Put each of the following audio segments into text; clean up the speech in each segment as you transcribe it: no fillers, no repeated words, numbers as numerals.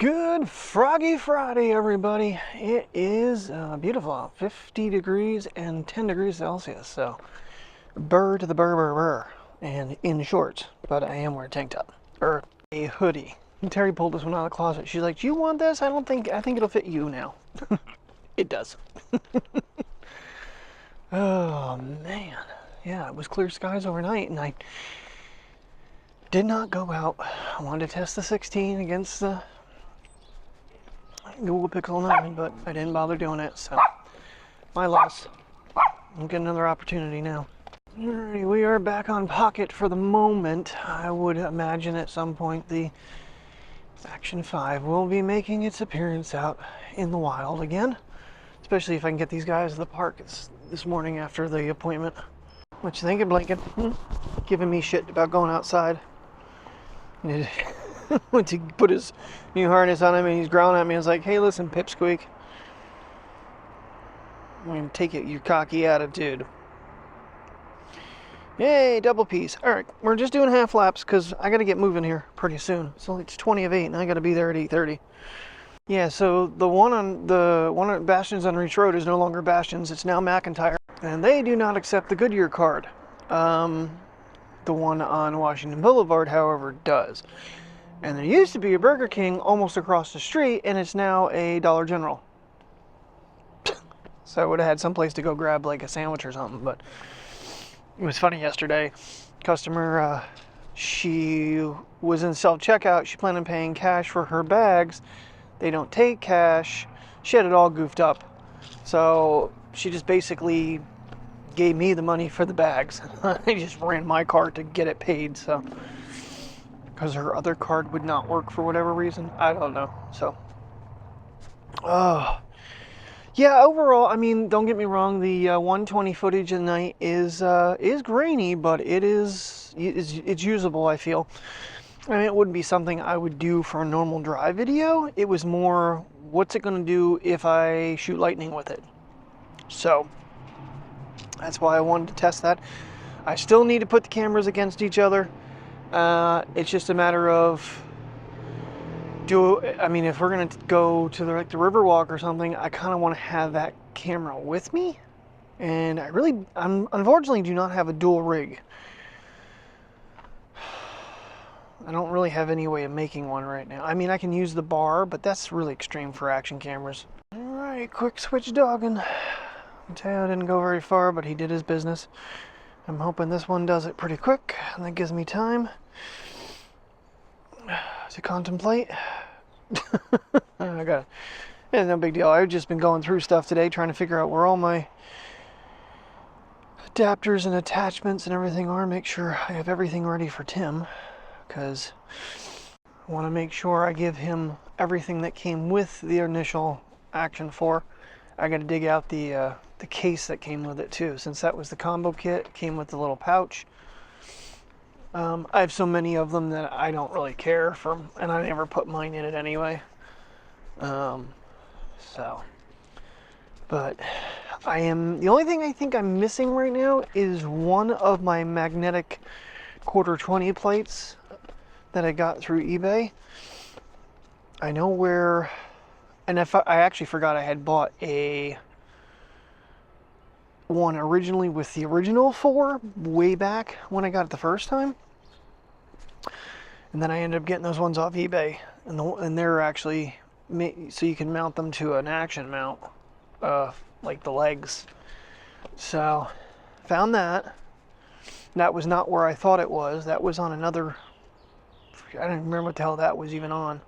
Good Froggy Friday, everybody. It is beautiful out, 50 degrees and 10 degrees Celsius. So, burr to the burr, burr, burr. And in shorts, but I am wearing a tank top. Or a hoodie. And Terry pulled this one out of the closet. She's like, do you want this? I think it'll fit you now. It does. Oh, man. Yeah, it was clear skies overnight, and I did not go out. I wanted to test the 16 against the Google Pixel 9, but I didn't bother doing it, so my loss. I'll get another opportunity now. Alrighty, we are back on Pocket for the moment. I would imagine at some point the Action 5 will be making its appearance out in the wild again, especially if I can get these guys to the park this morning after the appointment. What you thinking, Blinken? Giving me shit about going outside. Went to put his new harness on him and he's growling at me. I was like, hey, listen, Pipsqueak. I'm going to take it, you cocky attitude. Yay, double piece. Alright, we're just doing half laps because I got to get moving here pretty soon. So it's 20 of 8 and I got to be there at 8:30. Yeah, so the one at Bastions on Reach Road is no longer Bastions. It's now McIntyre. And they do not accept the Goodyear card. The one on Washington Boulevard, however, does. And there used to be a Burger King almost across the street, and it's now a Dollar General. So I would have had someplace to go grab like a sandwich or something, but it was funny yesterday. Customer, she was in self-checkout. She planned on paying cash for her bags. They don't take cash. She had it all goofed up. So she just basically gave me the money for the bags. I just ran my card to get it paid, so because her other card would not work for whatever reason. I don't know. So yeah, overall, I mean, don't get me wrong, the 120 footage at night is grainy, but it's usable, I feel. I mean, it wouldn't be something I would do for a normal drive video. It was more, what's it going to do if I shoot lightning with it? So that's why I wanted to test that. I still need to put the cameras against each other. It's just a matter of, if we're going to go to the Riverwalk or something, I kind of want to have that camera with me. And I unfortunately do not have a dual rig. I don't really have any way of making one right now. I mean, I can use the bar, but that's really extreme for action cameras. Alright, quick switch dogging. Mateo didn't go very far, but he did his business. I'm hoping this one does it pretty quick, and that gives me time to contemplate. I got it. Yeah, no big deal. I've just been going through stuff today, trying to figure out where all my adapters and attachments and everything are. Make sure I have everything ready for Tim, because I want to make sure I give him everything that came with the initial Action 4. I got to dig out the case that came with it too, since that was the combo kit. It came with the little pouch. I have so many of them that I don't really care for, and I never put mine in it anyway. But the only thing I think I'm missing right now is one of my magnetic quarter 20 plates that I got through eBay. I know where, and I actually forgot I had bought one originally with the original 4 way back when I got it the first time, and then I ended up getting those ones off eBay, and they're actually so you can mount them to an Action mount, like the legs. So found that. That was not where I thought it was. That was on another, I don't even remember what the hell that was even on.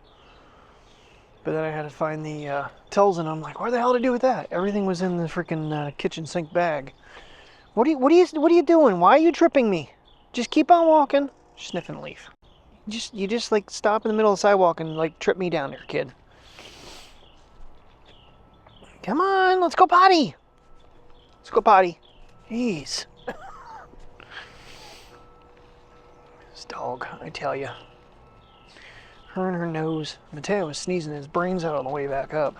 But then I had to find the tells, and I'm like, where the hell to do with that? Everything was in the freaking kitchen sink bag. What are you doing? Why are you tripping me? Just keep on walking. Sniffing a leaf. You just like stop in the middle of the sidewalk and like trip me down there, kid. Come on, let's go potty. Let's go potty. Jeez. This dog, I tell you. Her and her nose. Mateo was sneezing his brains out on the way back up.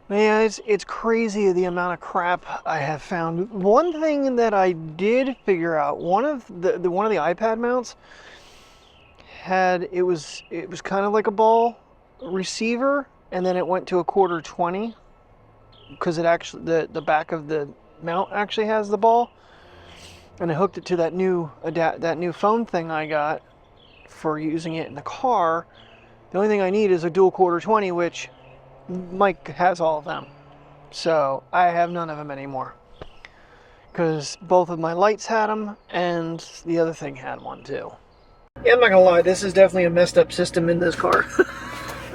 Yeah, it's crazy the amount of crap I have found. One thing that I did figure out, one of the iPad mounts it was kind of like a ball receiver, and then it went to a quarter 20 because it actually the back of the mount actually has the ball, and I hooked it to that new phone thing I got for using it in the car. The only thing I need is a dual quarter 20, which Mike has all of them, so I have none of them anymore because both of my lights had them and the other thing had one too. Yeah, I'm not gonna lie, this is definitely a messed up system in this car.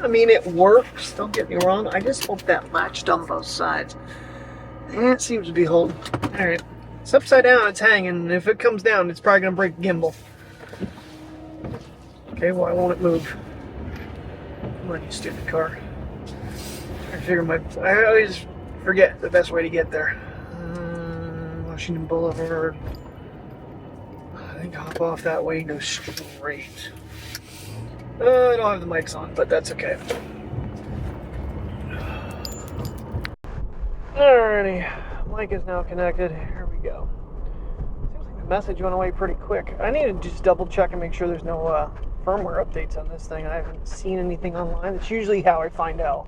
I mean, it works, don't get me wrong. I just hope that latched on both sides. And it seems to be holding. Alright, it's upside down, it's hanging, and if it comes down, it's probably gonna break the gimbal. Okay, why won't it move? Come on, you stupid car. I always forget the best way to get there. Washington Boulevard. I think hop off that way and go straight. I don't have the mics on, but that's okay. Alrighty, mic is now connected. Here we go. Seems like the message went away pretty quick. I need to just double check and make sure there's no firmware updates on this thing. I haven't seen anything online. It's usually how I find out.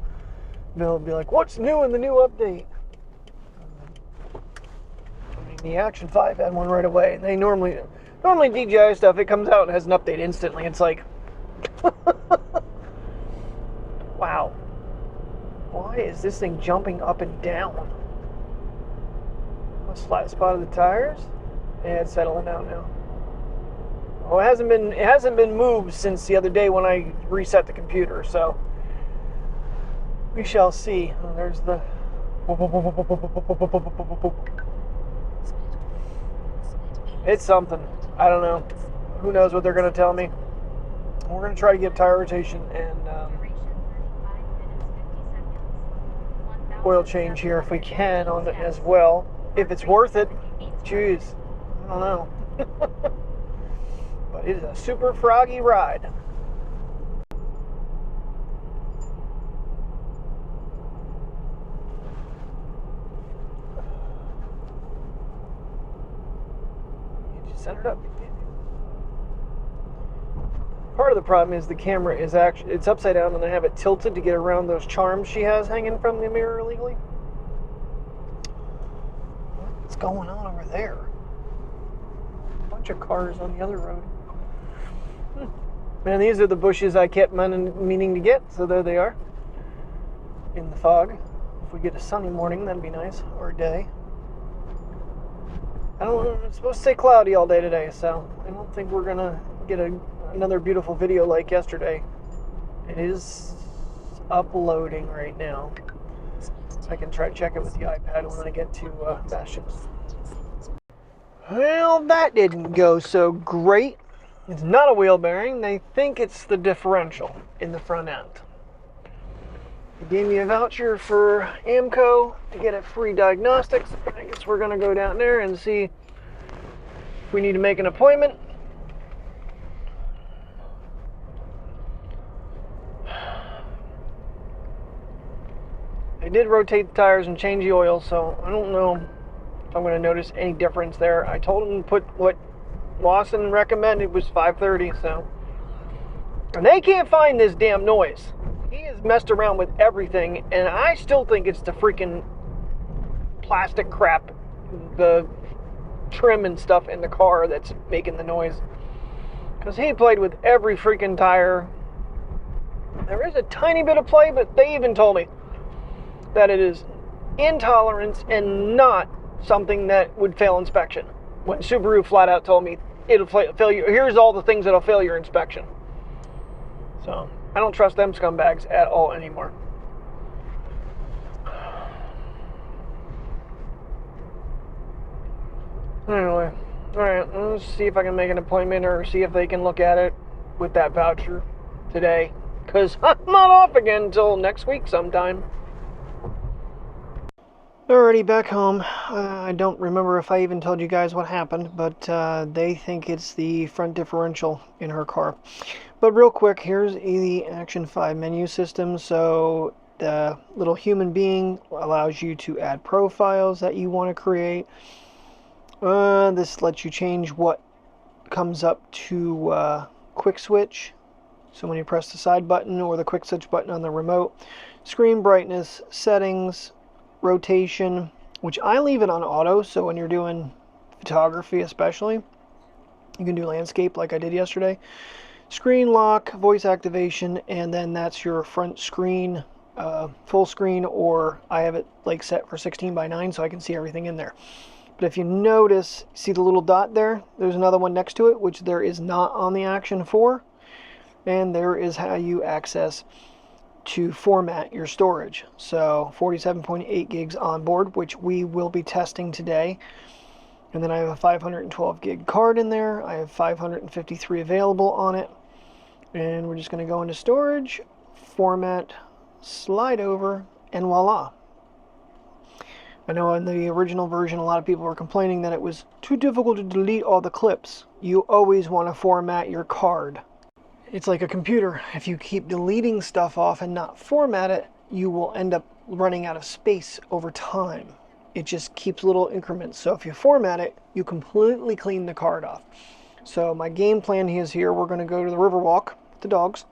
They'll be like, what's new in the new update? I mean, the Action 5 had one right away. And they normally DJI stuff, it comes out and has an update instantly. It's like, wow. Why is this thing jumping up and down? A flat spot of the tires? Yeah, it's settling out now. Oh, it hasn't been moved since the other day when I reset the computer, so we shall see. Oh, there's the it's something. I don't know. Who knows what they're going to tell me. We're going to try to get tire rotation and oil change here if we can on it as well. If it's worth it, jeez, I don't know. But it is a super froggy ride. Set it up. Part of the problem is the camera is actually, it's upside down and I have it tilted to get around those charms she has hanging from the mirror illegally. What's going on over there? A bunch of cars on the other road. Man, these are the bushes I kept meaning to get, so there they are. In the fog. If we get a sunny morning, that'd be nice, or a day. I don't know, it's supposed to stay cloudy all day today, so I don't think we're gonna get another beautiful video like yesterday. It is uploading right now. I can try to check it with the iPad when I get to Bastion. Well, that didn't go so great. It's not a wheel bearing. They think it's the differential in the front end. They gave me a voucher for AMCO to get a free diagnostics. I guess we're going to go down there and see if we need to make an appointment. They did rotate the tires and change the oil, so I don't know if I'm going to notice any difference there. I told them to put what Lawson recommended was 530, so. And they can't find this damn noise. He has messed around with everything, and I still think it's the freaking plastic crap, the trim and stuff in the car that's making the noise. Because he played with every freaking tire. There is a tiny bit of play, but they even told me that it is intolerance and not something that would fail inspection. When Subaru flat out told me it'll fail you, here's all the things that'll fail your inspection. So I don't trust them scumbags at all anymore. Anyway, alright, let's see if I can make an appointment or see if they can look at it with that voucher today. Because I'm not off again until next week sometime. Alrighty, back home. I don't remember if I even told you guys what happened, but they think it's the front differential in her car. But real quick, here's the Action 5 menu system. So the little human being allows you to add profiles that you want to create. This lets you change what comes up to quick switch So when you press the side button or the quick switch button on the remote, screen brightness, settings, rotation, which I leave it on auto, so when you're doing photography especially, you can do landscape like I did yesterday. Screen lock, voice activation, and then that's your front screen, full screen, or I have it like set for 16:9 so I can see everything in there. But if you notice, see the little dot there? There's another one next to it, which there is not on the Action 4. And there is how you access to format your storage. So 47.8 gigs on board, which we will be testing today. And then I have a 512 gig card in there. I have 553 available on it. And we're just going to go into storage, format, slide over, and voila. I know in the original version a lot of people were complaining that it was too difficult to delete all the clips. You always want to format your card. It's like a computer. If you keep deleting stuff off and not format it, you will end up running out of space over time. It just keeps little increments. So if you format it, you completely clean the card off. So my game plan is here. We're going to go to the Riverwalk with the dogs.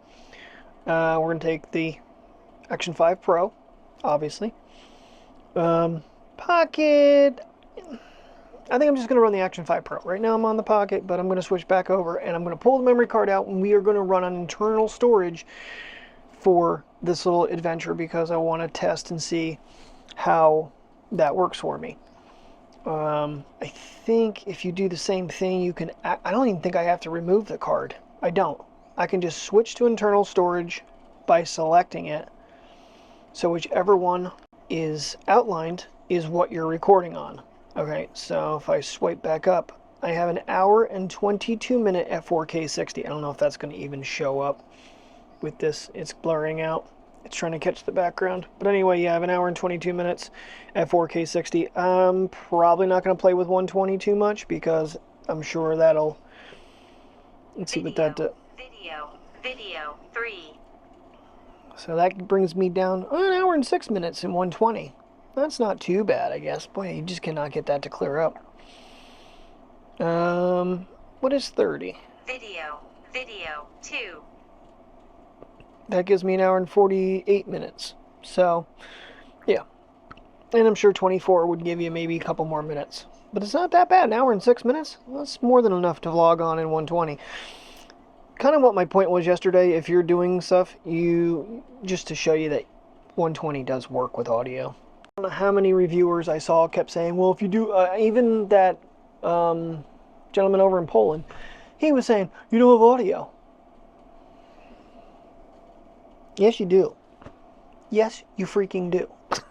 We're going to take the Action 5 Pro, obviously. Pocket. I think I'm just going to run the Action 5 Pro. Right now I'm on the Pocket, but I'm going to switch back over and I'm going to pull the memory card out and we are going to run on internal storage for this little adventure because I want to test and see how that works for me. I think if you do the same thing, you can, I don't even think I have to remove the card. I don't. I can just switch to internal storage by selecting it. So whichever one is outlined is what you're recording on. Okay, so if I swipe back up, I have an hour and 22 minute at 4K 60. I don't know if that's going to even show up with this. It's blurring out. It's trying to catch the background. But anyway, you have an hour and 22 minutes at 4K 60. I'm probably not going to play with 120 too much because I'm sure that'll... Let's see what that does. Video 3. So that brings me down an hour and 6 minutes in 120. That's not too bad, I guess. Boy, you just cannot get that to clear up. What is 30? Video 2. That gives me an hour and 48 minutes. So, yeah. And I'm sure 24 would give you maybe a couple more minutes. But it's not that bad. An hour and 6 minutes? Well, that's more than enough to vlog on in 120. Kind of what my point was yesterday. If you're doing stuff, just to show you that 120 does work with audio. I don't know how many reviewers I saw kept saying, well, if you do, even that gentleman over in Poland, he was saying, you don't have audio. Yes, you do. Yes, you freaking do. It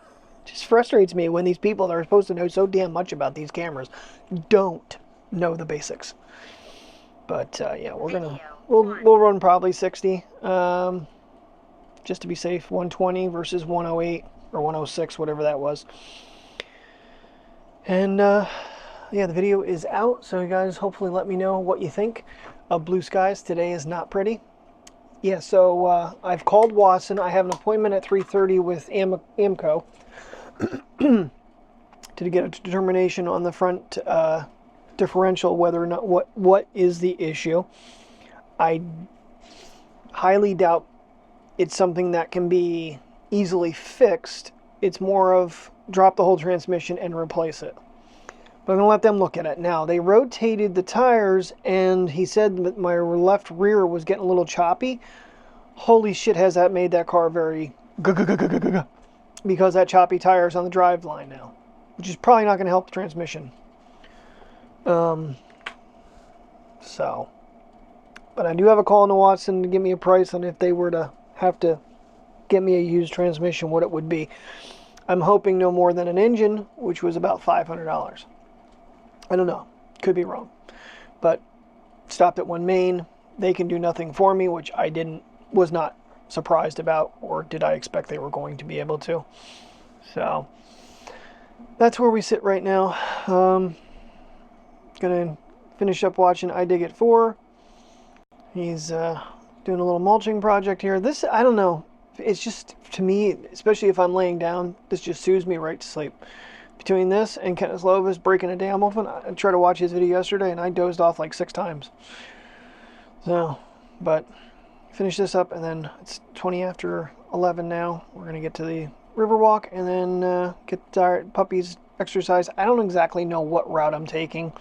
just frustrates me when these people that are supposed to know so damn much about these cameras don't know the basics. But yeah, we'll run probably 60, just to be safe. 120 versus 108 or 106, whatever that was. And yeah, the video is out, so you guys hopefully let me know what you think of blue skies. Today is not pretty. Yeah, so I've called Watson. I have an appointment at 3:30 with AMCO to get a determination on the front differential, whether or not what is the issue. I highly doubt it's something that can be easily fixed. It's more of drop the whole transmission and replace it. But I'm going to let them look at it. Now, they rotated the tires, and he said that my left rear was getting a little choppy. Holy shit, has that made that car very because that choppy tire is on the drive line now, which is probably not going to help the transmission. So, but I do have a call into Watson to give me a price on if they were to have to get me a used transmission, what it would be. I'm hoping no more than an engine, which was about $500. I don't know. Could be wrong. But stopped at one main. They can do nothing for me, which I was not surprised about, or did I expect they were going to be able to. So that's where we sit right now. Gonna finish up watching I Dig It 4. He's doing a little mulching project here. This, I don't know. It's just, to me, especially if I'm laying down, this just soothes me right to sleep. Between this and Kenneth Lovis breaking a dam open, I tried to watch his video yesterday and I dozed off like 6 times. So, but finish this up, and then it's 20 after 11 now. We're going to get to the Riverwalk and then get our puppies exercise. I don't exactly know what route I'm taking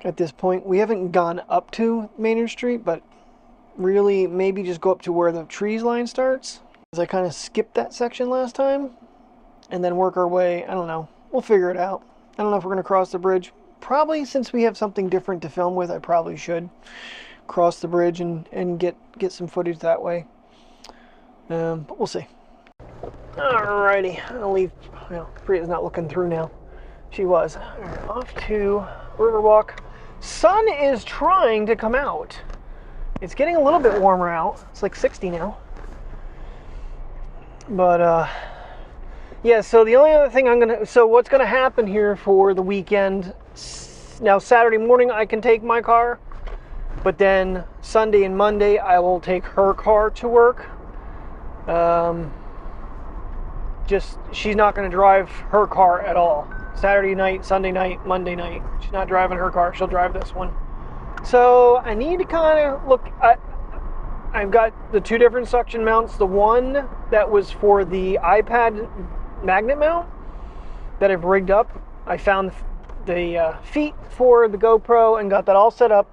at this point. We haven't gone up to Maynard Street, but really maybe just go up to where the trees line starts, because I kind of skipped that section last time, and then work our way. I don't know. We'll figure it out. I don't know if we're going to cross the bridge. Probably, since we have something different to film with, I probably should cross the bridge and get some footage that way. But we'll see. Alrighty, I'll leave. Well, Priya's not looking through now. She was. Right, off to Riverwalk. Sun is trying to come out. It's getting a little bit warmer out. It's like 60 now. But yeah, so the only other thing what's gonna happen here for the weekend, now Saturday morning I can take my car, but then Sunday and Monday I will take her car to work. She's not gonna drive her car at all. Saturday night, Sunday night, Monday night. She's not driving her car, she'll drive this one. So I need to kind of look at, I've got the two different suction mounts. The one that was for the iPad magnet mount that I've rigged up. I found the feet for the GoPro and got that all set up.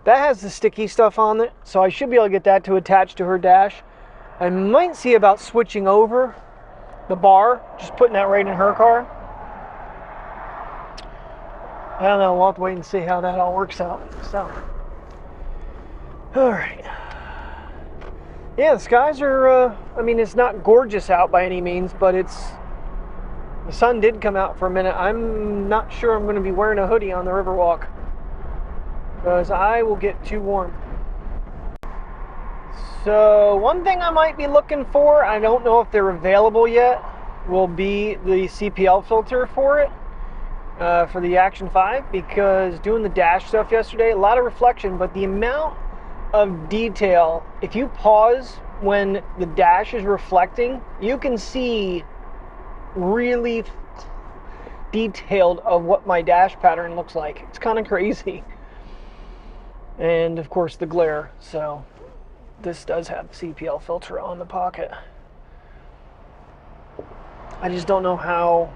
That has the sticky stuff on it, so I should be able to get that to attach to her dash. I might see about switching over the bar, just putting that right in her car. I don't know, we'll have to wait and see how that all works out. So, alright. Yeah, the skies are, I mean, it's not gorgeous out by any means, but the sun did come out for a minute. I'm not sure I'm going to be wearing a hoodie on the Riverwalk, because I will get too warm. So one thing I might be looking for, I don't know if they're available yet, will be the CPL filter for it, for the Action 5, because doing the dash stuff yesterday, a lot of reflection, but the amount of detail, if you pause when the dash is reflecting, you can see really detailed of what my dash pattern looks like. It's kind of crazy. And of course the glare, so this does have the CPL filter on the Pocket. I just don't know how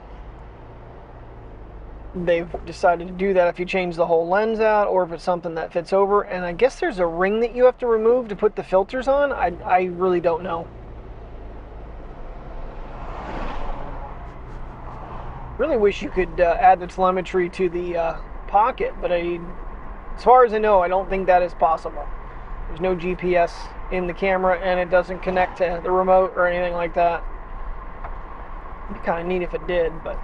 they've decided to do that, if you change the whole lens out or if it's something that fits over. And I guess there's a ring that you have to remove to put the filters on. I really don't know. Really wish you could add the telemetry to the Pocket, but as far as I know, I don't think that is possible. There's no GPS in the camera, and it doesn't connect to the remote or anything like that. It'd be kind of neat if it did, but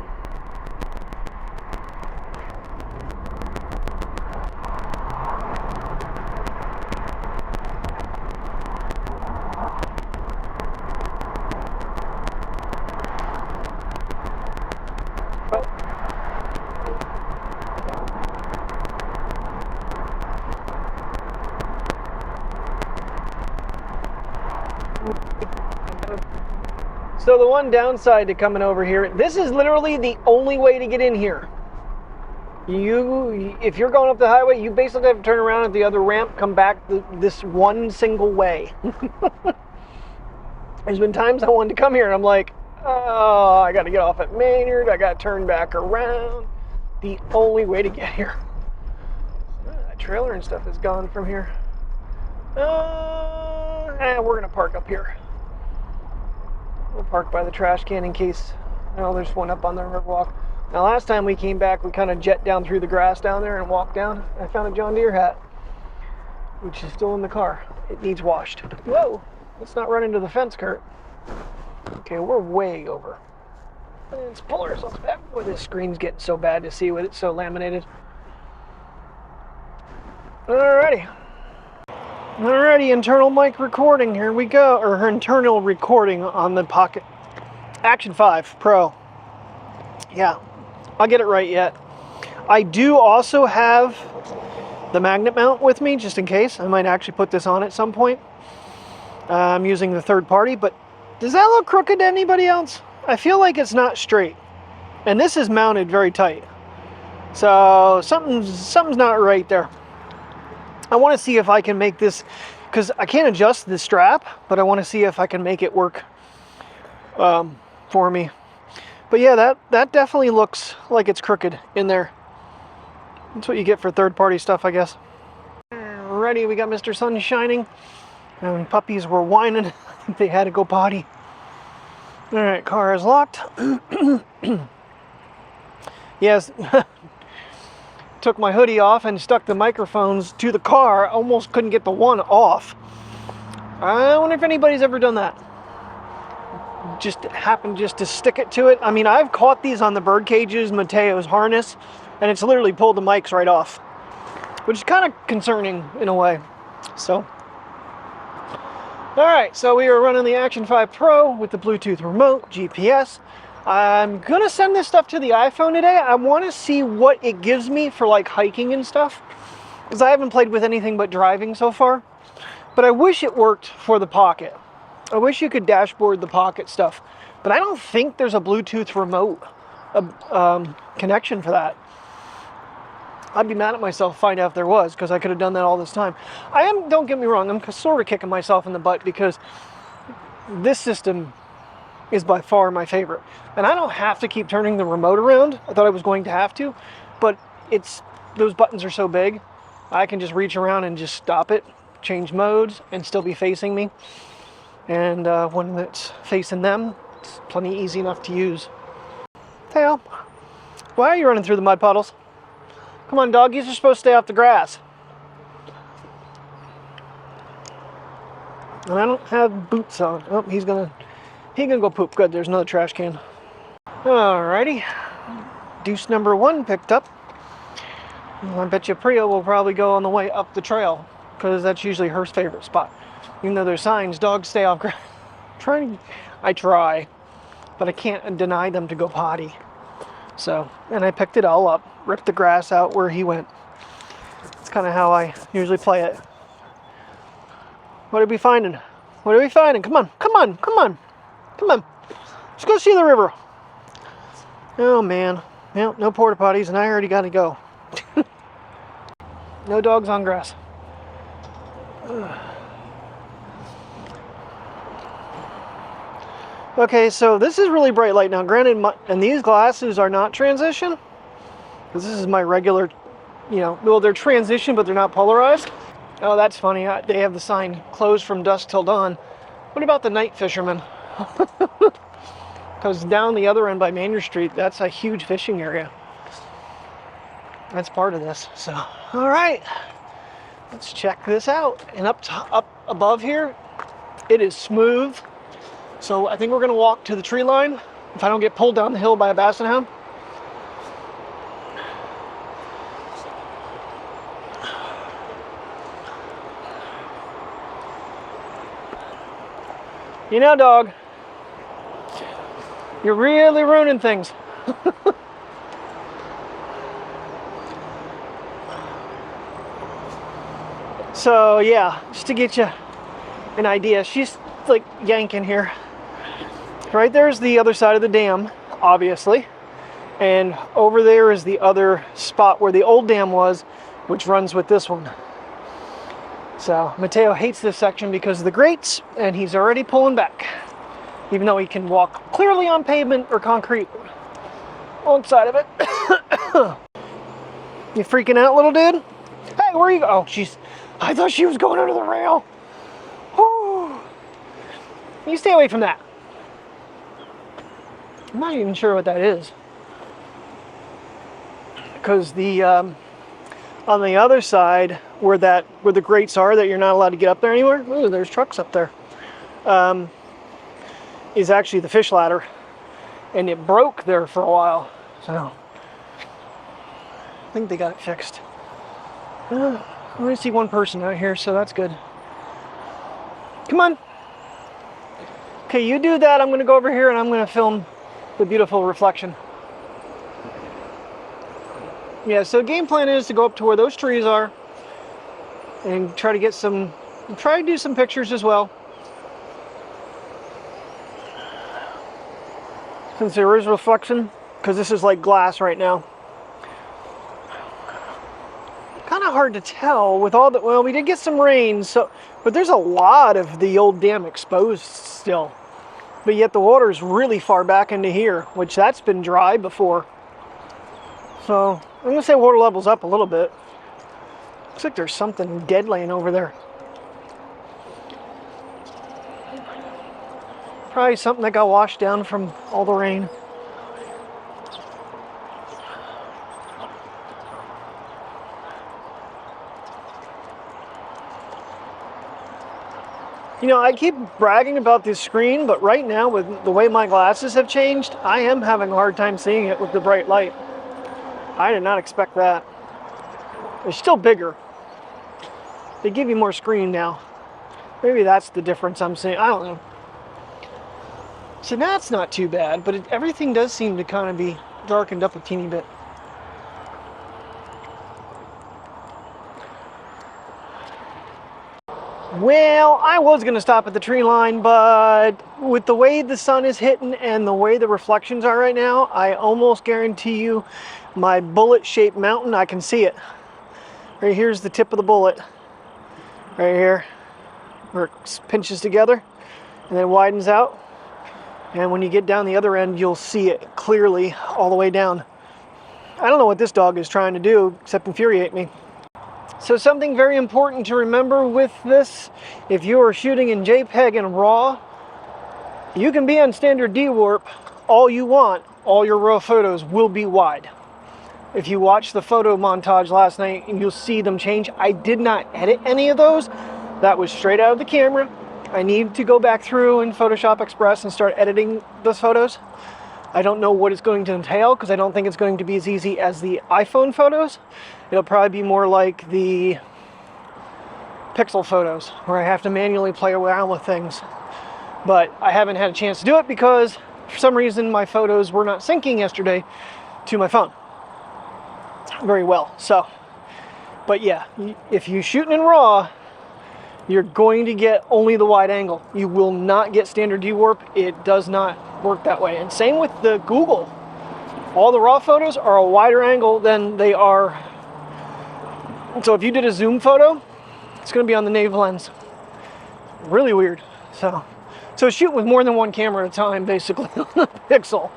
so the one downside to coming over here, this is literally the only way to get in here. If you're going up the highway, you basically have to turn around at the other ramp, come back this one single way. There's been times I wanted to come here and I'm like, oh, I got to get off at Maynard, I got to turn back around. The only way to get here. That trailer and stuff is gone from here. We're going to park up here. We'll park by the trash can in case, there's one up on the Riverwalk. Now last time we came back, we kind of jet down through the grass down there and walked down. I found a John Deere hat, which is still in the car. It needs washed. Whoa, let's not run into the fence, Kurt. Okay, we're way over. Let's pull ourselves back. Boy, this screen's getting so bad to see with it so laminated. Alrighty. Alrighty, internal mic recording, here we go, or internal recording on the Pocket Action 5 Pro. Yeah, I'll get it right yet. I do also have the magnet mount with me, just in case. I might actually put this on at some point. I'm using the third party, but does that look crooked to anybody else? I feel like it's not straight. And this is mounted very tight. So something's not right there. I want to see if I can make this because I can't adjust the strap, but I want to see if I can make it work for me. But yeah, that definitely looks like it's crooked in there. That's what you get for third-party stuff, I guess. Alrighty, we got Mr. Sun shining, and puppies were whining. I think they had to go potty. Alright, car is locked. Yes, took my hoodie off and stuck the microphones to the car. Almost couldn't get the one off. I wonder if anybody's ever done that. Just happened just to stick it to it. I mean, I've caught these on the bird cages, Mateo's harness, and it's literally pulled the mics right off, which is kind of concerning in a way. So, all right, so we are running the Action 5 Pro with the Bluetooth remote, GPS. I'm gonna send this stuff to the iPhone today. I want to see what it gives me for like hiking and stuff, because I haven't played with anything but driving so far. But I wish it worked for the Pocket. I wish you could dashboard the Pocket stuff, but I don't think there's a Bluetooth remote connection for that. I'd be mad at myself to find out if there was, because I could have done that all this time. Don't get me wrong, I'm sort of kicking myself in the butt because this system is by far my favorite. And I don't have to keep turning the remote around. I thought I was going to have to, but those buttons are so big, I can just reach around and just stop it, change modes, and still be facing me. And when it's facing them, it's plenty easy enough to use. Tail, why are you running through the mud puddles? Come on, doggies are supposed to stay off the grass. And I don't have boots on. Oh, he's gonna go poop. Good, there's another trash can. Alrighty, deuce number 1 picked up. Well, I bet you Priya will probably go on the way up the trail, because that's usually her favorite spot. Even though there's signs, dogs stay off grass. I try, but I can't deny them to go potty. So, and I picked it all up, ripped the grass out where he went. It's kind of how I usually play it. What are we finding? What are we finding? Come on, come on, come on, come on. Let's go see the river. Oh man, well, no porta potties, and I already got to go. No dogs on grass. Okay, so this is really bright light now. Granted, and these glasses are not transition, because this is my regular, well, they're transition, but they're not polarized. Oh, that's funny. They have the sign closed from dusk till dawn. What about the night fishermen? Because down the other end by Manor Street, that's a huge fishing area. That's part of this. So, all right, let's check this out. And up above here, it is smooth. So I think we're gonna walk to the tree line if I don't get pulled down the hill by a basset hound. You know, dog, you're really ruining things. So yeah, just to get you an idea, she's like yanking here. Right there's the other side of the dam, obviously, and over there is the other spot where the old dam was, which runs with this one. So Mateo hates this section because of the grates, and he's already pulling back, even though he can walk clearly on pavement or concrete alongside of it. You freaking out, little dude? Hey, where are you? Oh, I thought she was going under the rail. Whew. You stay away from that. I'm not even sure what that is, because the on the other side where the grates are that you're not allowed to get up there anymore. Ooh, there's trucks up there. Is actually the fish ladder, and it broke there for a while. So I think they got it fixed. I only see one person out here, so that's good. Come on. Okay, you do that. I'm going to go over here and I'm going to film the beautiful reflection. Yeah, so the game plan is to go up to where those trees are and try to do some pictures as well. Since there is reflection, because this is like glass right now. Kind of of hard to tell with all the, well, we did get some rain, so, but there's a lot of the old dam exposed still. But yet the water's really far back into here, which that's been dry before. So I'm gonna say water level's up a little bit. Looks like there's something dead laying over there. Probably something that got washed down from all the rain. You know, I keep bragging about this screen, but right now with the way my glasses have changed, I am having a hard time seeing it with the bright light. I did not expect that. It's still bigger. They give you more screen now. Maybe that's the difference I'm seeing. I don't know. So that's not too bad, but everything does seem to kind of be darkened up a teeny bit. Well, I was going to stop at the tree line, but with the way the sun is hitting and the way the reflections are right now, I almost guarantee you my bullet-shaped mountain, I can see it. Right here's the tip of the bullet. Right here, where it pinches together and then widens out. And when you get down the other end, you'll see it clearly all the way down. I don't know what this dog is trying to do except infuriate me. So something very important to remember with this, if you are shooting in JPEG and RAW, you can be on standard D-Warp all you want. All your RAW photos will be wide. If you watch the photo montage last night, you'll see them change. I did not edit any of those. That was straight out of the camera. I need to go back through in Photoshop Express and start editing those photos. I don't know what it's going to entail because I don't think it's going to be as easy as the iPhone photos. It'll probably be more like the Pixel photos where I have to manually play around with things. But I haven't had a chance to do it because for some reason my photos were not syncing yesterday to my phone very well. So, but yeah, if you're shooting in RAW, you're going to get only the wide angle. You will not get standard D-Warp. It does not work that way. And same with the Google. All the RAW photos are a wider angle than they are. So if you did a zoom photo, it's going to be on the navel lens. Really weird. So shoot with more than one camera at a time, basically, on the Pixel,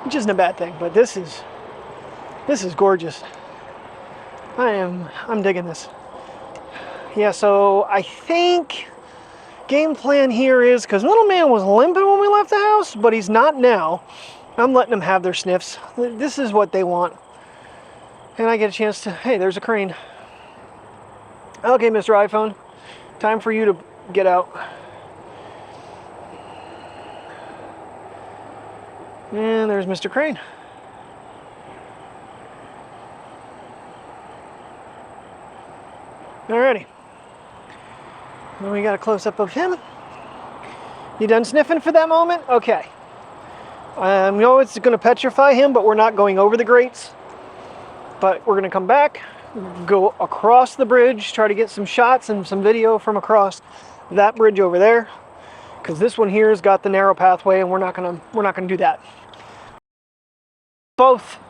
which isn't a bad thing. But this is gorgeous. I'm digging this. Yeah, so I think game plan here is, because little man was limping when we left the house, but he's not now. I'm letting them have their sniffs. This is what they want. And I get a chance to, hey, there's a crane. Okay, Mr. iPhone, time for you to get out. And there's Mr. Crane. Alrighty. Then we got a close-up of him. You done sniffing for that moment? Okay. You know it's going to petrify him, but we're not going over the grates. But we're going to come back, go across the bridge, try to get some shots and some video from across that bridge over there, because this one here has got the narrow pathway, and we're not gonna do that.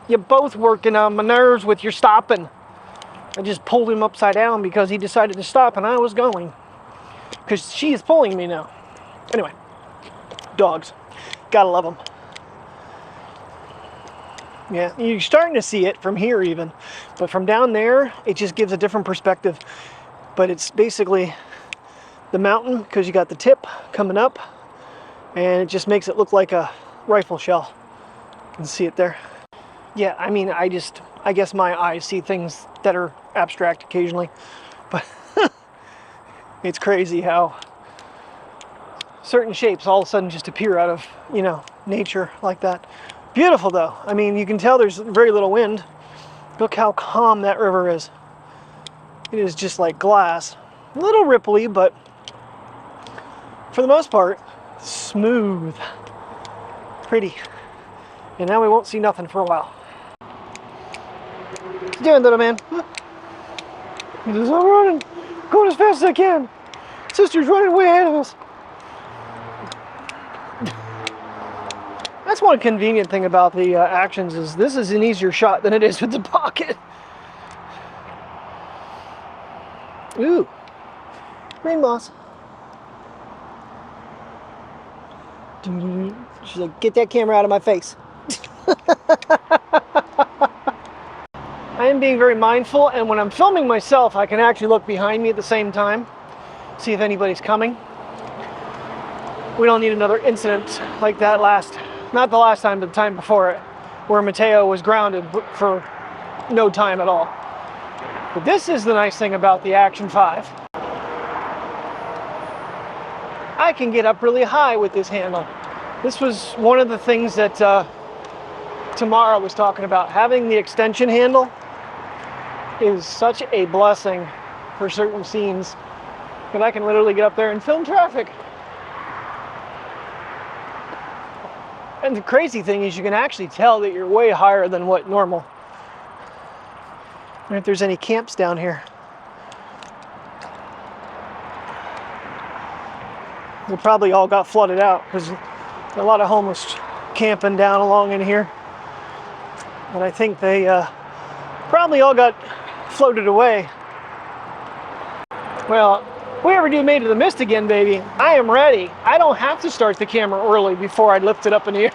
You're both working on my nerves with your stopping. I just pulled him upside down because he decided to stop, and I was going. Because she is pulling me now. Anyway, dogs. Gotta love them. Yeah, you're starting to see it from here even. But from down there, it just gives a different perspective. But it's basically the mountain, because you got the tip coming up. And it just makes it look like a rifle shell. You can see it there. Yeah, I mean, I guess my eyes see things that are abstract occasionally. But it's crazy how certain shapes all of a sudden just appear out of, you know, nature like that. Beautiful though. I mean, you can tell there's very little wind. Look how calm that river is. It is just like glass. A little ripply, but for the most part, smooth. Pretty. And now we won't see nothing for a while. What you doing, little man? He says, I'm running. Going as fast as I can. Sister's running way ahead of us. That's one convenient thing about the Actions is this is an easier shot than it is with the Pocket. boss. She's like, get that camera out of my face. I am being very mindful, and when I'm filming myself, I can actually look behind me at the same time, see if anybody's coming. We don't need another incident like that not the last time, but the time before it, where Mateo was grounded for no time at all. But this is the nice thing about the Action 5. I can get up really high with this handle. This was one of the things that Tamara was talking about. Having the extension handle is such a blessing for certain scenes that I can literally get up there and film traffic. And the crazy thing is you can actually tell that you're way higher than what normal. I wonder if there's any camps down here. They probably all got flooded out because a lot of homeless camping down along in here. And I think they probably all got floated away. Well, if we ever do Made of the Mist again, baby, I am ready. I don't have to start the camera early before I lift it up in the air.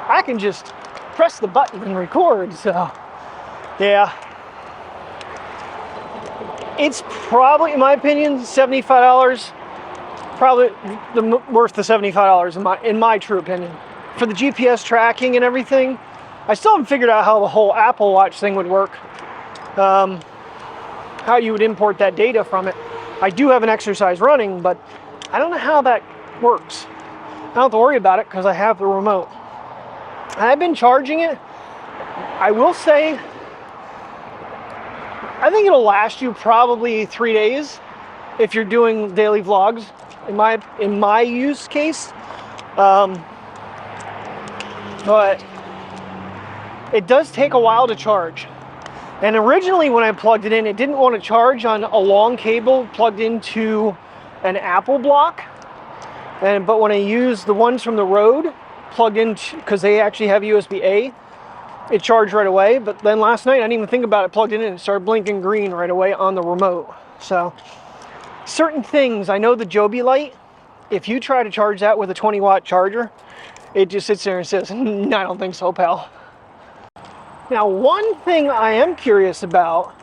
I can just press the button and record, so yeah. It's probably, in my opinion, $75. Probably worth the $75 in my true opinion. For the GPS tracking and everything, I still haven't figured out how the whole Apple Watch thing would work. How you would import that data from it. I do have an exercise running, but I don't know how that works. I don't have to worry about it because I have the remote. And I've been charging it. I will say, I think it'll last you probably 3 days if you're doing daily vlogs. In my use case, but it does take a while to charge. And originally when I plugged it in, it didn't want to charge on a long cable plugged into an Apple block. But when I used the ones from the road plugged in, because they actually have USB-A, it charged right away. But then last night, I didn't even think about it, plugged it in, and it started blinking green right away on the remote. So certain things, I know the Joby light, if you try to charge that with a 20-watt charger, it just sits there and says, I don't think so, pal. Now, one thing I am curious about,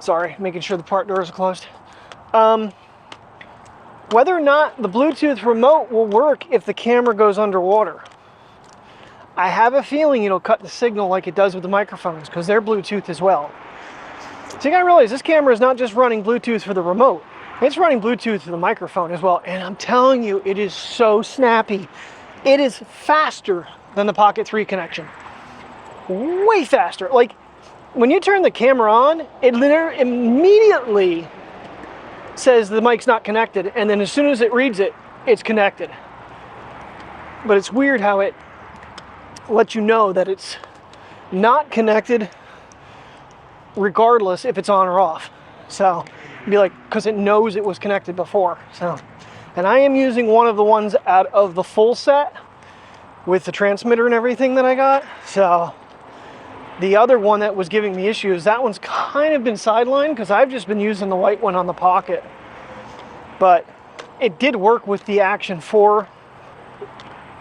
sorry, making sure the part doors are closed, whether or not the Bluetooth remote will work if the camera goes underwater. I have a feeling it'll cut the signal like it does with the microphones, because they're Bluetooth as well. So you gotta realize this camera is not just running Bluetooth for the remote, it's running Bluetooth to the microphone as well. And I'm telling you, it is so snappy. It is faster than the Pocket 3 connection. Way faster. Like, when you turn the camera on, it literally immediately says the mic's not connected, and then as soon as it reads it, it's connected. But it's weird how it lets you know that it's not connected regardless if it's on or off. So, be like, because it knows it was connected before. So, and I am using one of the ones out of the full set with the transmitter and everything that I got. So, the other one that was giving me issues, that one's kind of been sidelined because I've just been using the white one on the Pocket. But it did work with the Action 4,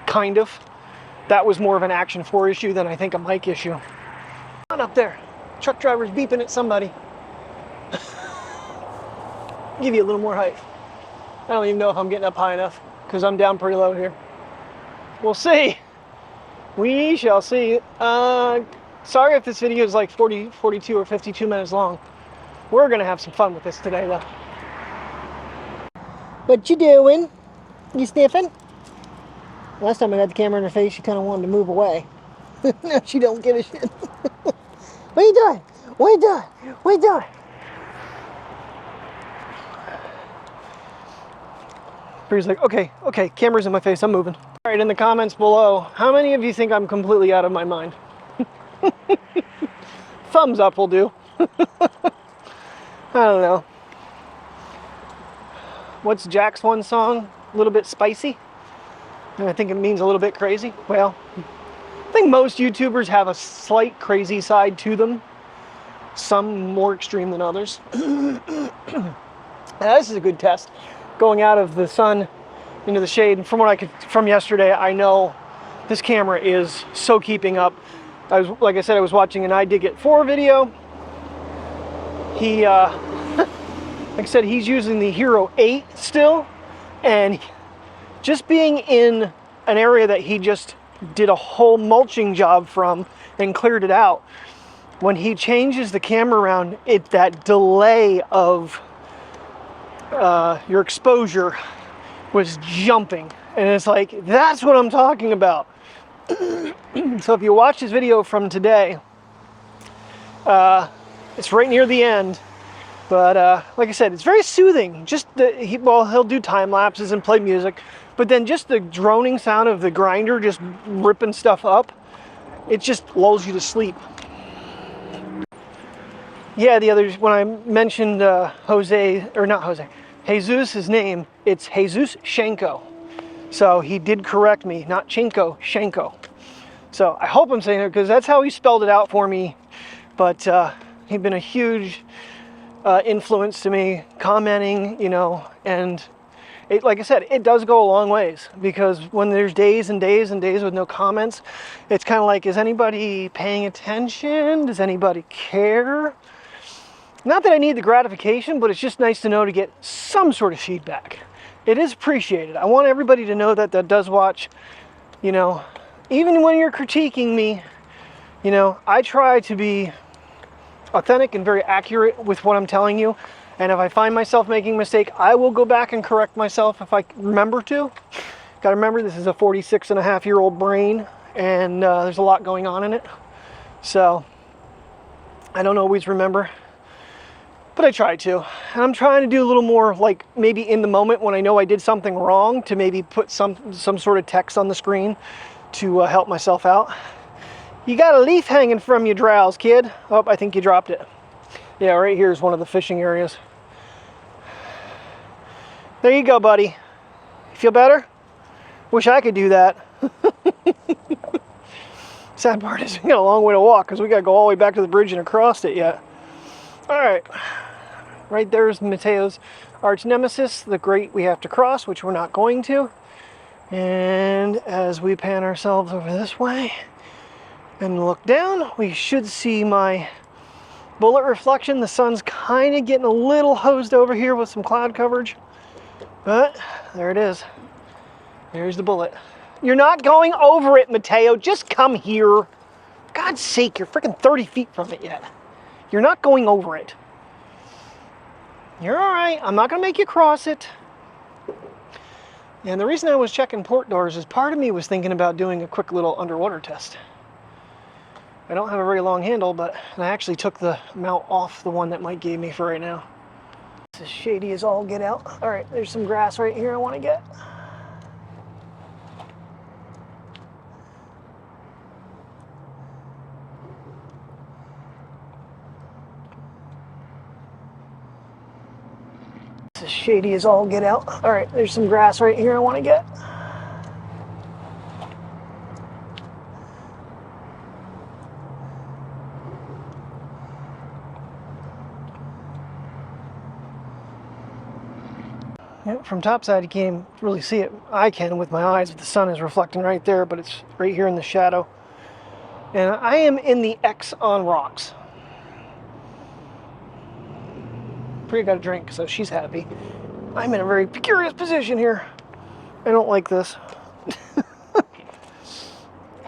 kind of. That was more of an Action 4 issue than I think a mic issue. On up there. Truck driver's beeping at somebody. Give you a little more height. I don't even know if I'm getting up high enough because I'm down pretty low here. We'll see. We shall see. Sorry if this video is like 40, 42 or 52 minutes long. We're gonna have some fun with this today though. What you doing? You sniffing? Last time I got the camera in her face, she kind of wanted to move away. Now she don't give a shit. What are you doing? What are you doing? What are you doing? He's like, okay, camera's in my face, I'm moving. All right, in the comments below, how many of you think I'm completely out of my mind? Thumbs up will do. I don't know. What's Jack's one song? A little bit spicy? And I think it means a little bit crazy. Well, I think most YouTubers have a slight crazy side to them. Some more extreme than others. And Now, this is a good test. Going out of the sun into the shade, and from what I could from yesterday, I know this camera is so keeping up. Like I said, I was watching an iDigIt4 video. He, like I said, he's using the Hero 8 still, and just being in an area that he just did a whole mulching job from and cleared it out. When he changes the camera around, that delay of your exposure was jumping, and it's like, that's what I'm talking about. So if you watch this video from today, it's right near the end, but like I said, it's very soothing. Just he'll do time lapses and play music, but then just the droning sound of the grinder just ripping stuff up, it just lulls you to sleep. Yeah, when I mentioned Jesus, his name, it's Jesus Shenko. So he did correct me, not Chinko, Shenko. So I hope I'm saying it, because that's how he spelled it out for me. But he'd been a huge influence to me, commenting, you know, and like I said, it does go a long ways, because when there's days and days and days with no comments, it's kind of like, is anybody paying attention? Does anybody care? Not that I need the gratification, but it's just nice to know to get some sort of feedback. It is appreciated. I want everybody to know that does watch, you know, even when you're critiquing me, you know, I try to be authentic and very accurate with what I'm telling you. And if I find myself making a mistake, I will go back and correct myself if I remember to. Got to remember, this is a 46-and-a-half-year-old brain, and there's a lot going on in it. So I don't always remember, but I try to. And I'm trying to do a little more, like, maybe in the moment when I know I did something wrong, to maybe put some sort of text on the screen to help myself out. You got a leaf hanging from your drowse, kid. Oh, I think you dropped it. Yeah, right here is one of the fishing areas. There you go, buddy. You feel better? Wish I could do that. Sad part is we got a long way to walk, because we got to go all the way back to the bridge and across it yet. All right. Right there's Mateo's arch nemesis, the grate we have to cross, which we're not going to. And as we pan ourselves over this way and look down, we should see my bullet reflection. The sun's kind of getting a little hosed over here with some cloud coverage, but there it is. There's the bullet. You're not going over it, Mateo. Just come here. God's sake, you're freaking 30 feet from it yet. You're not going over it. You're all right. I'm not going to make you cross it. And the reason I was checking port doors is part of me was thinking about doing a quick little underwater test. I don't have a very long handle, but I actually took the mount off the one that Mike gave me for right now. This is shady as all get out. All right, there's some grass right here I want to get. This is shady as all get out. All right, there's some grass right here I want to get. Yep, from topside you can't really see it. I can with my eyes, but the sun is reflecting right there, but it's right here in the shadow. And I am in the X on rocks. Priya got a drink, so she's happy. I'm in a very precarious position here. I don't like this.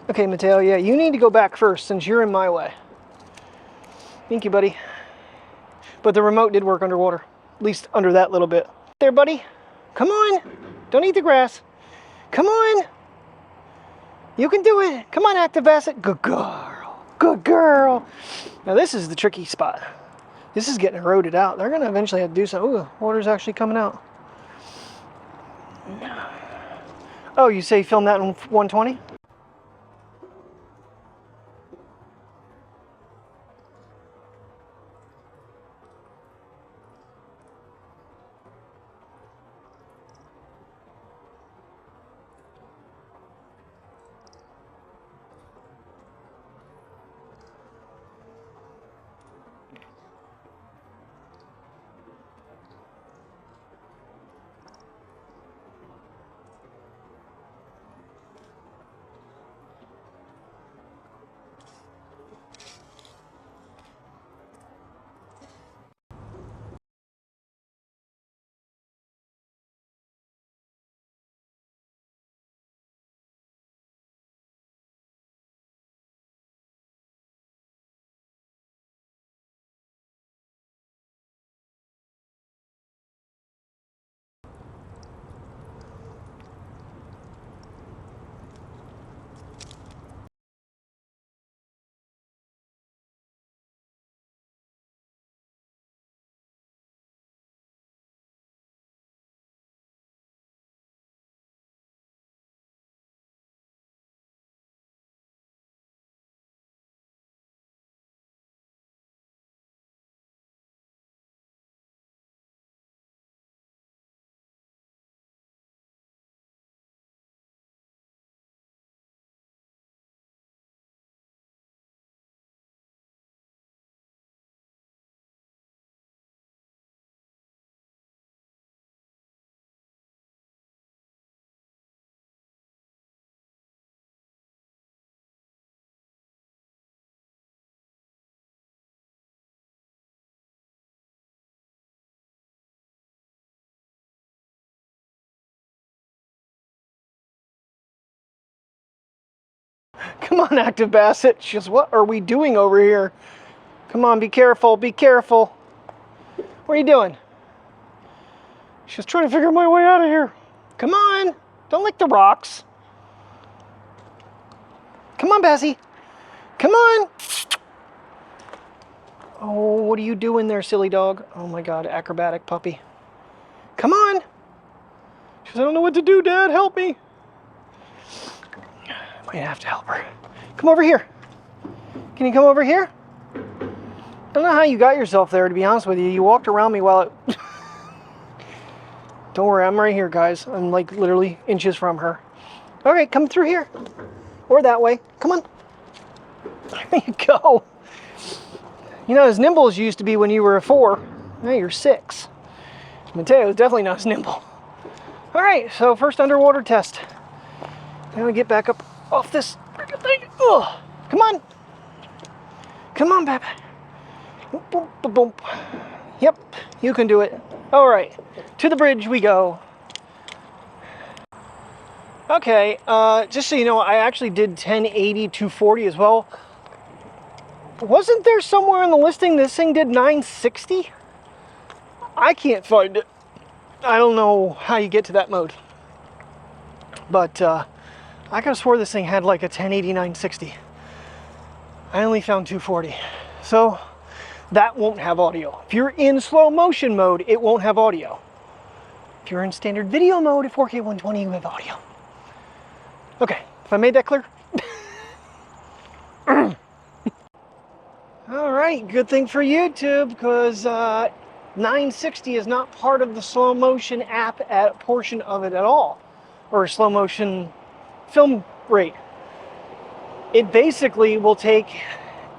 Okay, Mateo, yeah, you need to go back first since you're in my way. Thank you, buddy. But the remote did work underwater, at least under that little bit. There, buddy. Come on. Don't eat the grass. Come on. You can do it. Come on, active asset. Good girl. Good girl. Now, this is the tricky spot. This is getting eroded out. They're going to eventually have to do something. Ooh, water's actually coming out. Oh, you say film that in 120? Come on, Active Basset. She goes, what are we doing over here? Come on, be careful, be careful. What are you doing? She's trying to figure my way out of here. Come on, don't lick the rocks. Come on, Bessie. Come on. Oh, what are you doing there, silly dog? Oh my God, acrobatic puppy. Come on. She says, I don't know what to do, Dad, help me. I might have to help her. Come over here. Can you come over here? I don't know how you got yourself there, to be honest with you. You walked around me while it... Don't worry, I'm right here, guys. I'm like literally inches from her. Okay, come through here. Or that way. Come on. There you go. You know, as nimble as you used to be when you were a 4, now you're 6. Mateo is definitely not as nimble. All right, so first underwater test. I'm gonna get back up off this freaking thing. Ugh. Come on. Come on, baby. Boom, boom, boom, boom. Yep, you can do it. All right, to the bridge we go. Okay, just so you know, I actually did 1080 240 as well. Wasn't there somewhere in the listing this thing did 960? I can't find it. I don't know how you get to that mode. But I could have swore this thing had like a 1080 960. I only found 240. So that won't have audio. If you're in slow motion mode, it won't have audio. If you're in standard video mode at 4K 120, you have audio. Okay, if I made that clear. All right, good thing for YouTube, because 960 is not part of the slow motion app at a portion of it at all, or slow motion film rate. It basically will take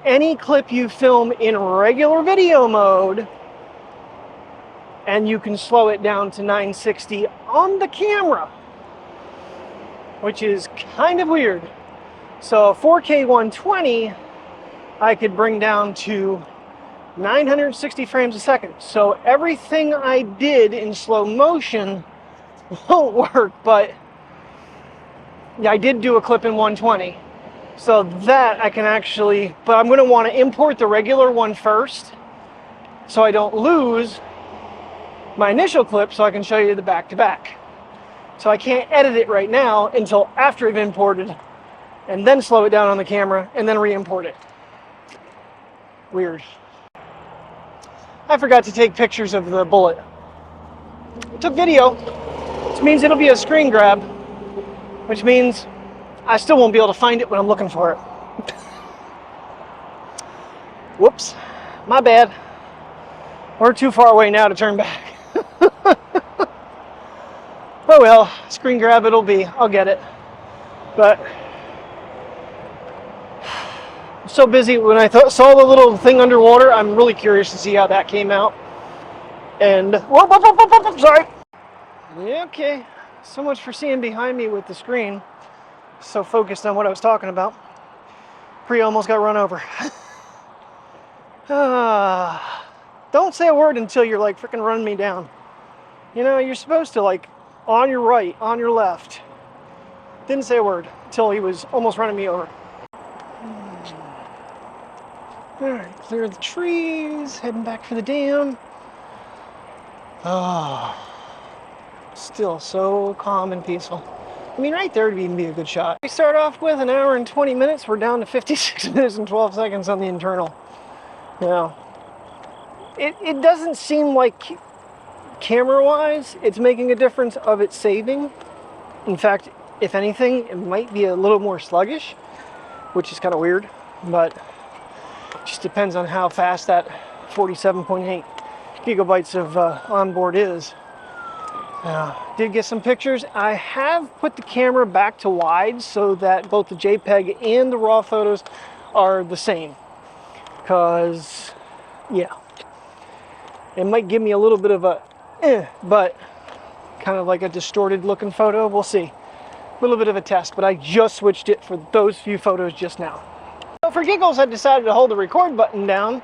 any clip you film in regular video mode and you can slow it down to 960 on the camera, which is kind of weird. So 4K 120 I could bring down to 960 frames a second. So everything I did in slow motion won't work, but I did do a clip in 120. So that I can actually, but I'm going to want to import the regular one first so I don't lose my initial clip, so I can show you the back-to-back. So I can't edit it right now until after I've imported, and then slow it down on the camera and then re-import it. Weird. I forgot to take pictures of the bullet. I took video, which means it'll be a screen grab, which means I still won't be able to find it when I'm looking for it. Whoops, my bad. We're too far away now to turn back. Oh well, screen grab it'll be. I'll get it. But I'm so busy when I saw the little thing underwater. I'm really curious to see how that came out. And whoop, whoop, whoop, whoop, whoop, sorry. Okay, so much for seeing behind me with the screen. So focused on what I was talking about. Pre almost got run over. Don't say a word until you're like freaking running me down. You know, you're supposed to like on your right, on your left. Didn't say a word until he was almost running me over. Alright, clear the trees, heading back for the dam. Still so calm and peaceful. I mean, right there would even be a good shot. We start off with an hour and 20 minutes. We're down to 56 minutes and 12 seconds on the internal. You know, it doesn't seem like camera-wise it's making a difference of it saving. In fact, if anything, it might be a little more sluggish, which is kind of weird, but it just depends on how fast that 47.8 gigabytes of onboard is. Did get some pictures. I have put the camera back to wide so that both the JPEG and the RAW photos are the same. Because, yeah, it might give me a little bit of a but kind of like a distorted looking photo. We'll see. A little bit of a test, but I just switched it for those few photos just now. So for giggles, I decided to hold the record button down.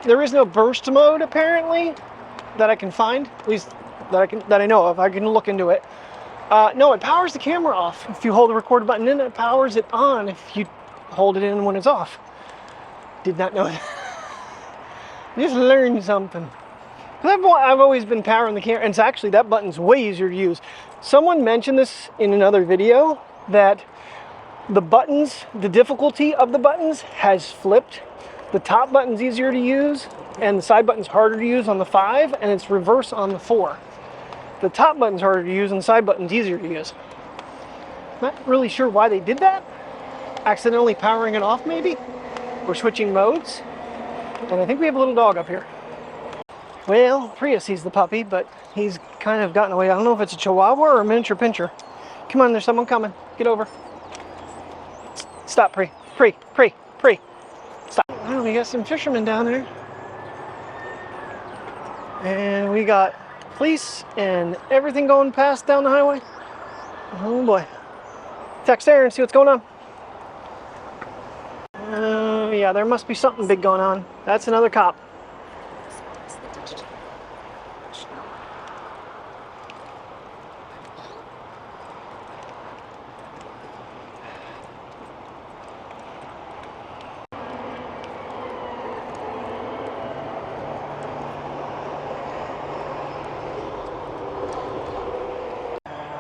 There is no burst mode apparently that I can find, at least that I know of. I can look into it. No, it powers the camera off. If you hold the record button in, it powers it on if you hold it in when it's off. Did not know that. Just learned something. I've always been powering the camera, and it's actually, that button's way easier to use. Someone mentioned this in another video, that the buttons, the difficulty of the buttons has flipped. The top button's easier to use, and the side button's harder to use on the 5, and it's reverse on the 4. The top button's harder to use, and the side button's easier to use. Not really sure why they did that. Accidentally powering it off, maybe? Or switching modes. And I think we have a little dog up here. Well, Prius sees the puppy, but he's kind of gotten away. I don't know if it's a Chihuahua or a miniature pincher. Come on, there's someone coming. Get over. Stop, Pri. Stop. Oh, we got some fishermen down there. And we got police and everything going past down the highway. Oh boy. Text there and see what's going on. Yeah, there must be something big going on. That's another cop.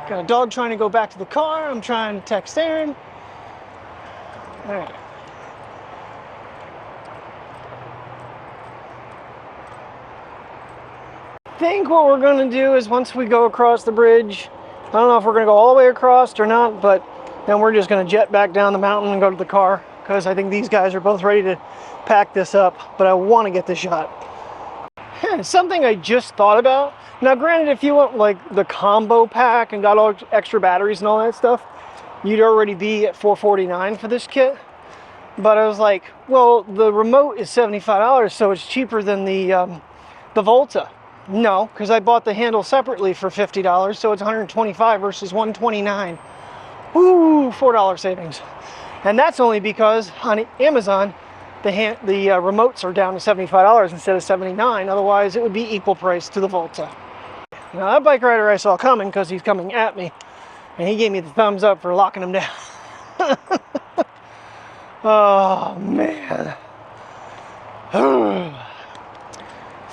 Got a dog trying to go back to the car. I'm trying to text Aaron. All right. I think what we're going to do is once we go across the bridge, I don't know if we're going to go all the way across or not, but then we're just going to jet back down the mountain and go to the car, because I think these guys are both ready to pack this up, but I want to get this shot. Something I just thought about. Now, granted, if you want like the combo pack and got all extra batteries and all that stuff, you'd already be at $449 for this kit. But I was like, well, the remote is $75, so it's cheaper than the Volta. No, because I bought the handle separately for $50, so it's $125 versus $129. Ooh, $4 savings. And that's only because on Amazon, the remotes are down to $75 instead of $79. Otherwise, it would be equal price to the Volta. Now, that bike rider I saw coming, because he's coming at me, and he gave me the thumbs up for locking him down. Oh, man.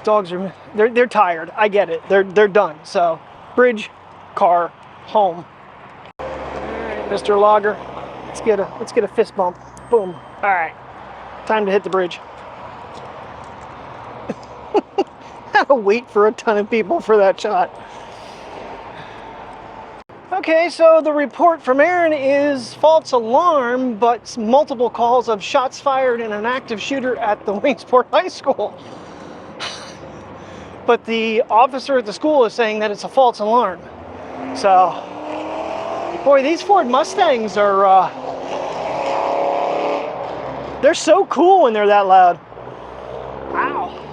Dogs are, they're tired. I get it. They're done. So, bridge, car, home. All right, Mr. Logger, let's get a fist bump. Boom. All right. Time to hit the bridge. Had to wait for a ton of people for that shot. Okay, so the report from Aaron is false alarm, but multiple calls of shots fired and an active shooter at the Waynesport High School. But the officer at the school is saying that it's a false alarm. So, boy, these Ford Mustangs are, they're so cool when they're that loud. Wow.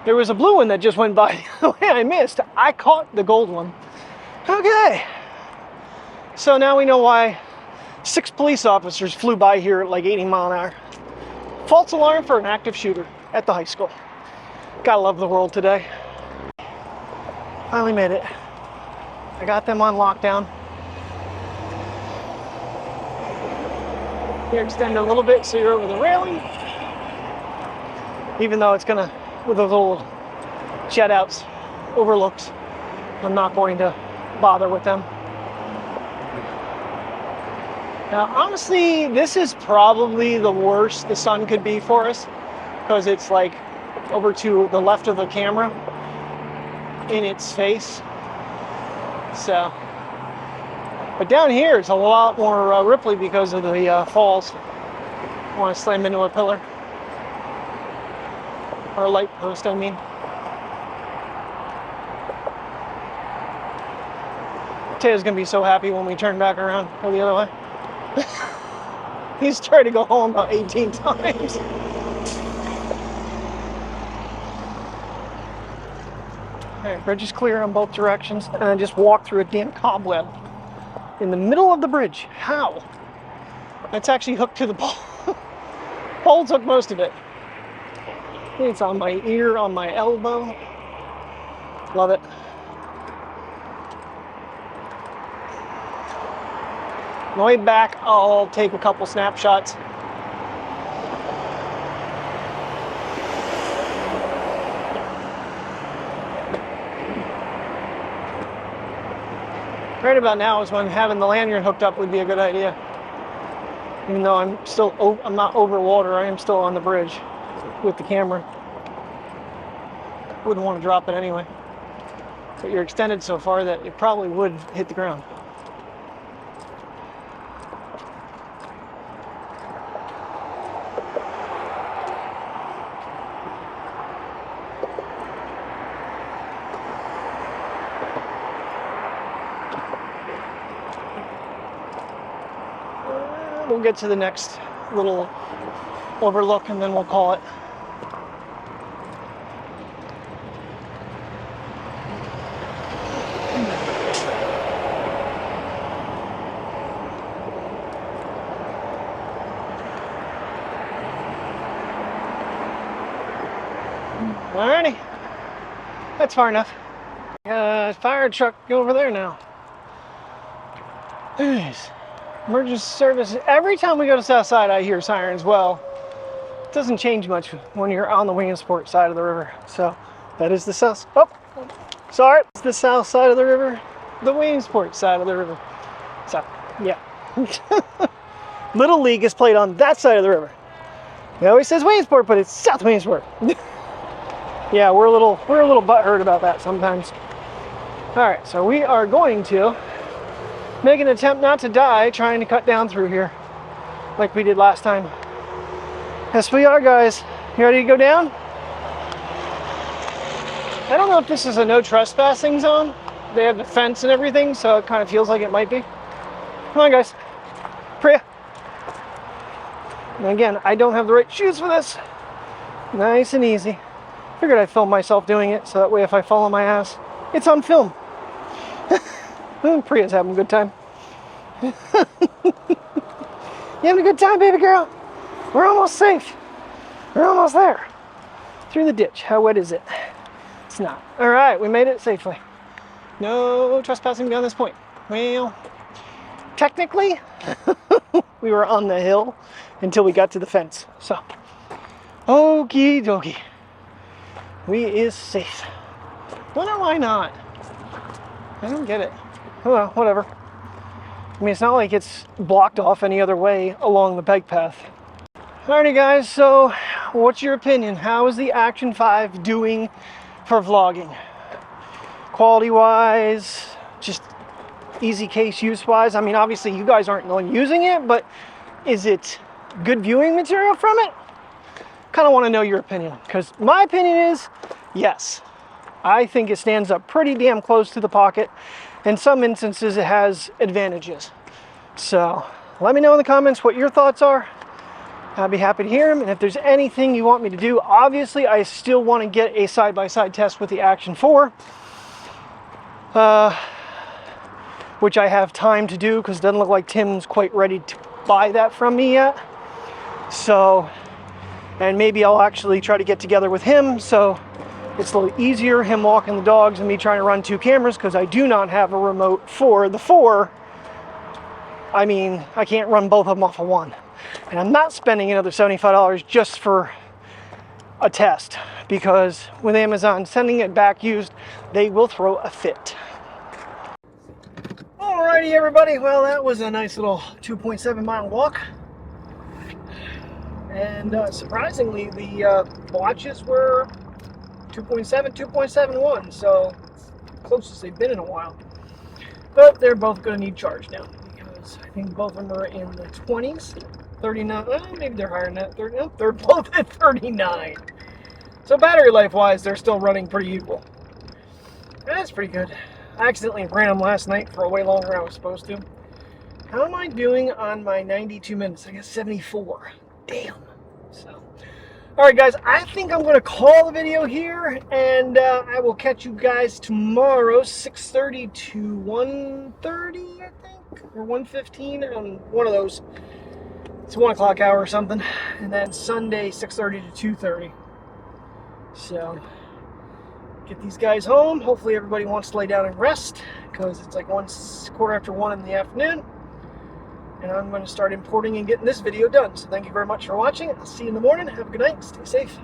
There was a blue one that just went by the way I missed. I caught the gold one. Okay. So now we know why 6 police officers flew by here at like 80 miles an hour. False alarm for an active shooter at the high school. Gotta love the world today. Finally made it. I got them on lockdown. Here, extend a little bit so you're over the railing. Even though it's gonna, with those little jet outs, overlooks, I'm not going to bother with them. Now, honestly, this is probably the worst the sun could be for us, because it's like over to the left of the camera in its face. So, but down here it's a lot more ripply because of the falls. I want to slam into a pillar. Or a light post, I mean. Taylor's gonna be so happy when we turn back around, go the other way. He's tried to go home about 18 times. Alright, bridge is clear on both directions, and I just walked through a damn cobweb in the middle of the bridge. How? It's actually hooked to the pole. Poles hook most of it. It's on my ear, on my elbow. Love it. On the way back, I'll take a couple snapshots. Right about now is when having the lanyard hooked up would be a good idea. Even though I'm not over water, I am still on the bridge with the camera. Wouldn't want to drop it anyway. But you're extended so far that it probably would hit the ground. We'll get to the next little overlook and then we'll call it. Alrighty, that's far enough. Fire truck over there now. Anyways, emergency services. Every time we go to Southside, I hear sirens. Well, it doesn't change much when you're on the Williamsport side of the river. So that is the south. Oh, sorry, it's the south side of the river, the Williamsport side of the river. So yeah, Little League is played on that side of the river. It always says Williamsport, but it's South Williamsport. Yeah, we're a little butthurt about that sometimes. All right, so we are going to make an attempt not to die trying to cut down through here like we did last time. Yes, we are, guys. You ready to go down? I don't know if this is a no trespassing zone. They have the fence and everything, so it kind of feels like it might be. Come on, guys. Priya. And again, I don't have the right shoes for this. Nice and easy. Figured I'd film myself doing it, so that way if I fall on my ass, it's on film. Priya's having a good time. You having a good time, baby girl? We're almost safe. We're almost there. Through the ditch. How wet is it? It's not. All right, we made it safely. No trespassing beyond this point. Well, technically, we were on the hill until we got to the fence. So, okie dokie. We is safe. Wonder why not? I don't get it. Oh, well, whatever. I mean, it's not like it's blocked off any other way along the bike path. Alrighty, guys, so what's your opinion? How is the Action 5 doing for vlogging? Quality-wise, just easy case use-wise? I mean, obviously you guys aren't the one using it, but is it good viewing material from it? Kind of want to know your opinion, because my opinion is yes. I think it stands up pretty damn close to the Pocket. In some instances, it has advantages. So let me know in the comments what your thoughts are. I'd be happy to hear them. And if there's anything you want me to do, obviously I still want to get a side-by-side test with the Action 4. Which I have time to do, because it doesn't look like Tim's quite ready to buy that from me yet. So, and maybe I'll actually try to get together with him, so it's a little easier, him walking the dogs and me trying to run two cameras, because I do not have a remote for the 4. I mean, I can't run both of them off of one. And I'm not spending another $75 just for a test, because with Amazon sending it back used, they will throw a fit. Alrighty, everybody. Well, that was a nice little 2.7 mile walk. And surprisingly, the watches were 2.7, 2.71, so closest they've been in a while. But they're both going to need charge now, because I think both of them are in the 20s, 39, maybe they're higher than that, 30, no, they're both at 39. So battery life-wise, they're still running pretty equal. That's pretty good. I accidentally ran them last night for a way longer than I was supposed to. How am I doing on my 92 minutes? I guess 74. Damn. So, alright guys, I think I'm going to call the video here, and I will catch you guys tomorrow, 6:30 to 1:30, I think, or 1:15, on one of those. It's 1 o'clock hour or something, and then Sunday, 6:30 to 2:30. So, get these guys home. Hopefully everybody wants to lay down and rest, because it's like 1:15 in the afternoon. and I'm going to start importing and getting this video done. So thank you very much for watching. I'll see you in the morning. Have a good night. Stay safe.